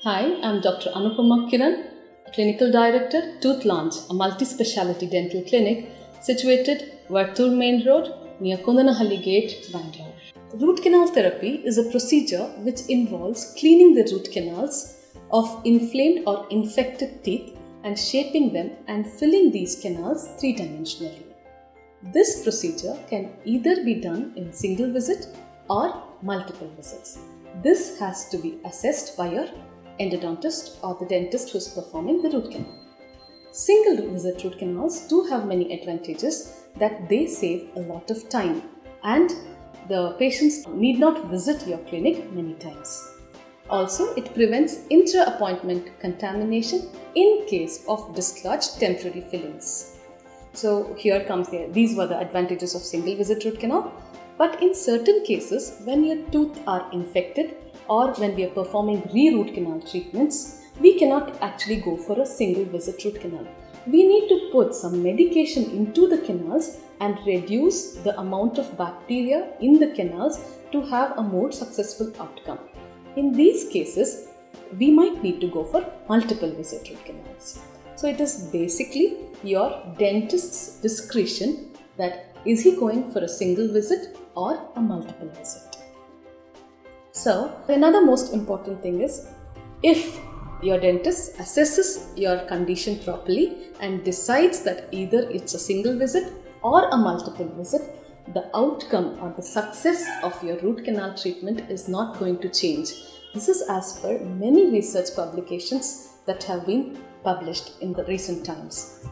Hi, I'm Dr. Anupama Kiran, Clinical Director, Tooth Lounge, a multi-speciality dental clinic situated Vartur Main Road near Kundanahalli Gate, Bangalore. Root canal therapy is a procedure which involves cleaning the root canals of inflamed or infected teeth and shaping them and filling these canals three-dimensionally. This procedure can either be done in single visit or multiple visits. This has to be assessed by your endodontist or the dentist who is performing the root canal. Single visit root canals do have many advantages that they save a lot of time and the patients need not visit your clinic many times. Also, it prevents intra-appointment contamination in case of dislodged temporary fillings. So here comes these were the advantages of single visit root canal. But in certain cases, when your teeth are infected or when we are performing re-root canal treatments, we cannot actually go for a single visit root canal. We need to put some medication into the canals and reduce the amount of bacteria in the canals to have a more successful outcome. In these cases, we might need to go for multiple visit root canals. So it is basically your dentist's discretion that is he going for a single visit or a multiple visit. So another most important thing is if your dentist assesses your condition properly and decides that either it's a single visit or a multiple visit, the outcome or the success of your root canal treatment is not going to change. This is as per many research publications that have been published in the recent times.